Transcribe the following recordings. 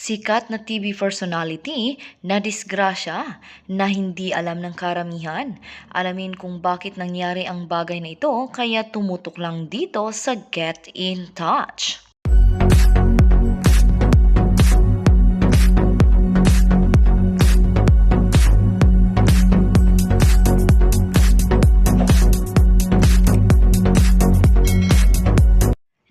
Sikat na TV personality na disgrasya na hindi alam ng karamihan. Alamin kung bakit nangyari ang bagay na ito kaya tumutok lang dito sa Get in Touch.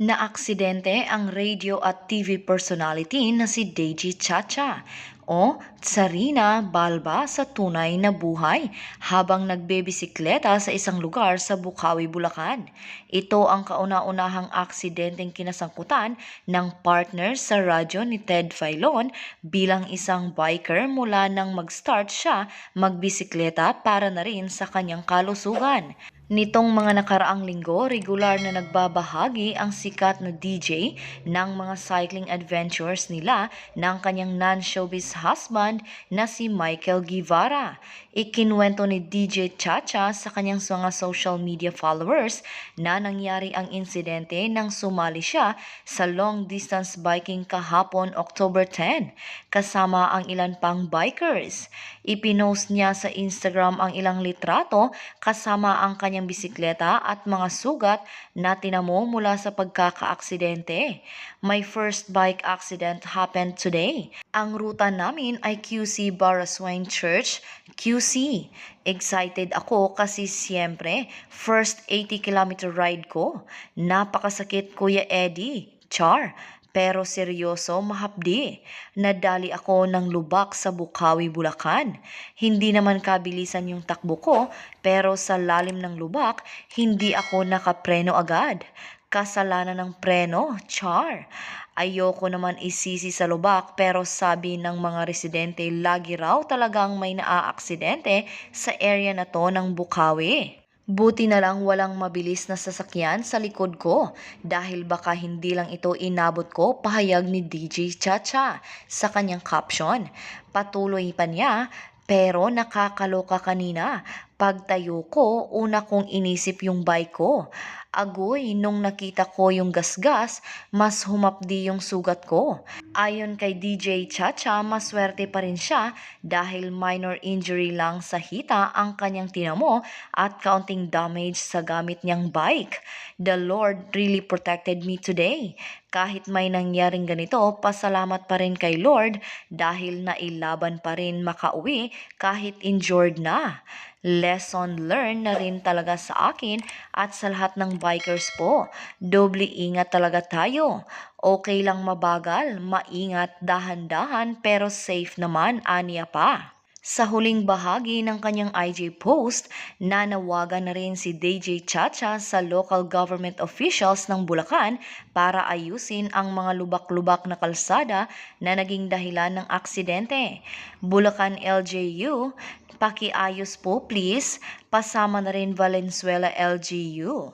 Naaksidente ang radio at TV personality na si Deji Chacha o Tsarina Balba sa tunay na buhay habang nagbebisikleta sa isang lugar sa Bukawi, Bulacan. Ito ang kauna-unahang aksidenteng kinasangkutan ng partner sa radyo ni Ted Filon bilang isang biker mula nang mag-start siya magbisikleta para na rin sa kanyang kalusugan. Nitong mga nakaraang linggo, regular na nagbabahagi ang sikat na DJ ng mga cycling adventures nila ng kanyang non-showbiz husband na si Michael Guevara. Ikinwento ni DJ Chacha sa kanyang mga social media followers na nangyari ang insidente nang sumali siya sa long distance biking kahapon October 10 kasama ang ilan pang bikers. Ipinost niya sa Instagram ang ilang litrato kasama ang kanyang bisikleta at mga sugat na tinamo mula sa pagkakaaksidente. My first bike accident happened today. Ang ruta namin ay QC Baraswain Church, QC. Excited ako kasi siyempre, first 80-kilometer ride ko. Napakasakit Kuya Eddie, char. Pero seryoso, mahapdi. Nadali ako ng lubak sa Bukawi, Bulacan. Hindi naman kabilisan yung takbo ko, pero sa lalim ng lubak, hindi ako nakapreno agad. Kasalanan ng preno, char. Ayoko naman isisi sa lubak pero sabi ng mga residente lagi raw talagang may naaaksidente sa area na to ng Bukawi. Buti na lang walang mabilis na sasakyan sa likod ko dahil baka hindi lang ito inabot ko, pahayag ni DJ Chacha sa kanyang caption. Patuloy pa niya, pero nakakaloka kanina. Pagtayo ko, una kong inisip yung bike ko. Agoy, nung nakita ko yung gasgas, mas humapdi yung sugat ko. Ayon kay DJ Chacha, maswerte pa rin siya dahil minor injury lang sa hita ang kanyang tinamo at kaunting damage sa gamit niyang bike. The Lord really protected me today. Kahit may nangyaring ganito, pasalamat pa rin kay Lord dahil nailaban pa rin makauwi kahit injured na. Lesson learned na rin talaga sa akin at sa lahat ng bikers po. Doble ingat talaga tayo. Okay lang mabagal, maingat, dahan-dahan pero safe naman, aniya pa. Sa huling bahagi ng kanyang IG post, nanawagan na rin si DJ Chacha sa local government officials ng Bulacan para ayusin ang mga lubak-lubak na kalsada na naging dahilan ng aksidente. Bulacan LGU, pakiayos po please, pasama na rin Valenzuela LGU.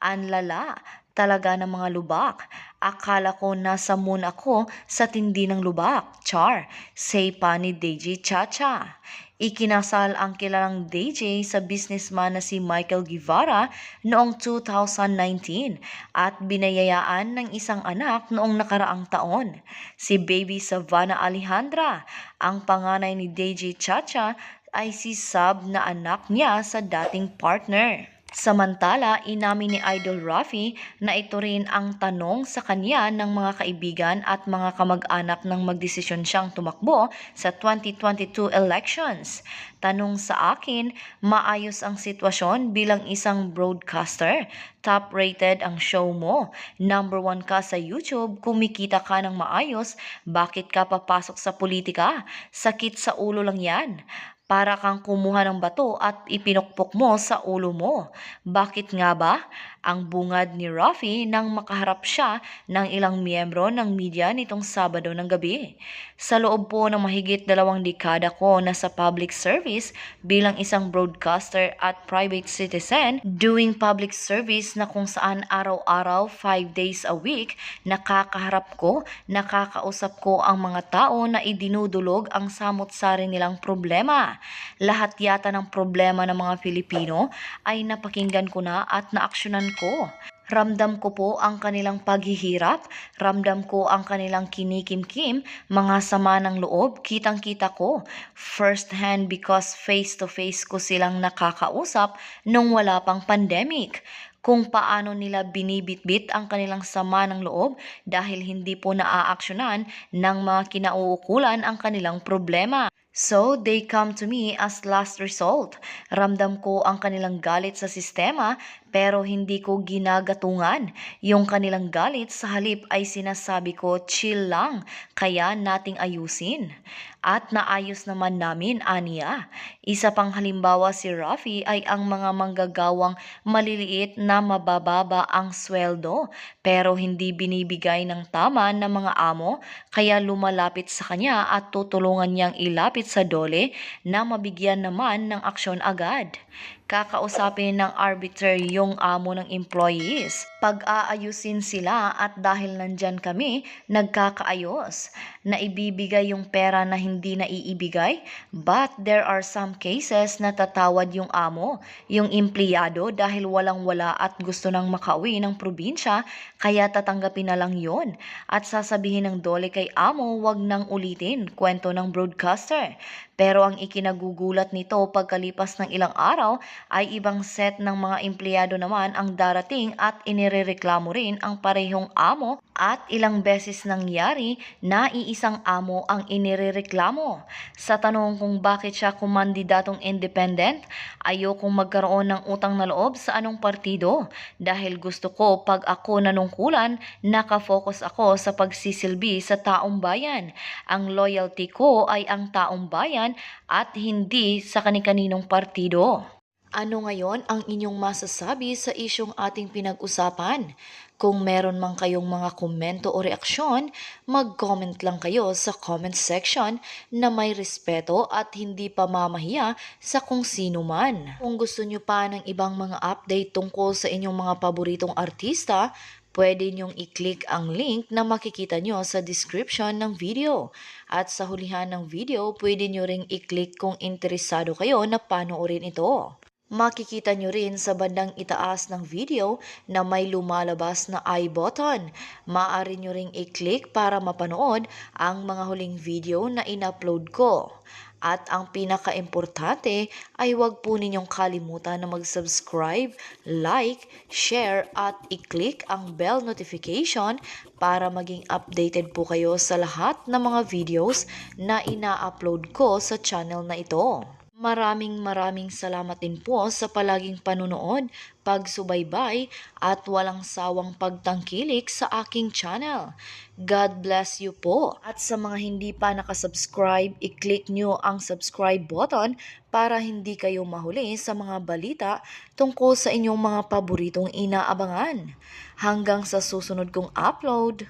Anlala talaga ng mga lubak. Akala ko nasa moon ako sa tindi ng lubak. Char, say pa ni DJ Chacha. Ikinasal ang kilalang DJ sa businessman na si Michael Guevara noong 2019 at binayayaan ng isang anak noong nakaraang taon. Si Baby Savannah Alejandra, ang panganay ni DJ Chacha, ay si Sab na anak niya sa dating partner. Samantala, inamin ni Idol Rafi na ito rin ang tanong sa kanya ng mga kaibigan at mga kamag-anak nang magdesisyon siyang tumakbo sa 2022 elections. Tanong sa akin, maayos ang sitwasyon bilang isang broadcaster. Top-rated ang show mo. Number 1 ka sa YouTube, kumikita ka ng maayos. Bakit ka papasok sa politika? Sakit sa ulo lang yan. Para kang kumuha ng bato at ipinukpok mo sa ulo mo. Bakit nga ba? Ang bungad ni Rafi nang makaharap siya ng ilang miyembro ng media nitong Sabado ng gabi. Sa loob po ng mahigit 2 dekada ko na sa public service bilang isang broadcaster at private citizen, doing public service na kung saan araw-araw 5 days a week, nakakaharap ko, nakakausap ko ang mga tao na idinudulog ang samot-sari nilang problema. Lahat yata ng problema ng mga Pilipino ay napakinggan ko na at naaksyonan ko. Ramdam ko po ang kanilang paghihirap, ramdam ko ang kanilang kinikimkim, mga sama ng loob, kitang-kita ko. First hand because face-to-face ko silang nakakausap nung wala pang pandemic. Kung paano nila binibitbit ang kanilang sama ng loob dahil hindi po naaaksyonan ng mga kinauukulan ang kanilang problema. So, they come to me as last result. Ramdam ko ang kanilang galit sa sistema pero hindi ko ginagatungan. Yung kanilang galit sa halip ay sinasabi ko, chill lang, kaya nating ayusin. At naayos naman namin, Ania. Isa pang halimbawa si Rafi ay ang mga manggagawang maliliit na mabababa ang sweldo pero hindi binibigay ng tama ng mga amo kaya lumalapit sa kanya at tutulungan niyang ilapit sa dole na mabigyan naman ng aksyon agad. Kakausapin ng arbiter yung amo ng employees. Pag-aayusin sila at dahil nandyan kami, nagkakaayos. Na ibibigay yung pera na hindi naiibigay, but there are some cases na tatawad yung amo, yung empleyado dahil walang-wala at gusto nang makauwi ng probinsya, kaya tatanggapin na lang yon. At sasabihin ng dole kay amo, wag nang ulitin, kwento ng broadcaster. Pero ang ikinagugulat nito pagkalipas ng ilang araw ay ibang set ng mga empleyado naman ang darating at inirereklamo rin ang parehong amo at ilang beses nangyari na iisang amo ang inirereklamo. Sa tanong kung bakit siya kumandidatong independent, ayokong magkaroon ng utang na loob sa anong partido dahil gusto ko pag ako nanungkulan, nakafocus ako sa pagsisilbi sa taong bayan. Ang loyalty ko ay ang taong bayan at hindi sa kani-kaninong partido. Ano ngayon ang inyong masasabi sa isyong ating pinag-usapan? Kung meron man kayong mga komento o reaksyon, mag-comment lang kayo sa comment section na may respeto at hindi pamamahiya sa kung sino man. Kung gusto nyo pa ng ibang mga update tungkol sa inyong mga paboritong artista, pwede nyong i-click ang link na makikita nyo sa description ng video. At sa hulihan ng video, pwede nyo ring i-click kung interesado kayo na panoorin ito. Makikita nyo rin sa bandang itaas ng video na may lumalabas na I button. Maaari nyo ring i-click para mapanood ang mga huling video na in-upload ko. At ang pinaka-importante ay huwag po ninyong kalimutan na mag-subscribe, like, share at i-click ang bell notification para maging updated po kayo sa lahat ng mga videos na ina-upload ko sa channel na ito. Maraming salamat din po sa palaging panunood, pagsubaybay at walang sawang pagtangkilik sa aking channel. God bless you po. At sa mga hindi pa nakasubscribe, i-click nyo ang subscribe button para hindi kayo mahuli sa mga balita tungkol sa inyong mga paboritong inaabangan. Hanggang sa susunod kong upload.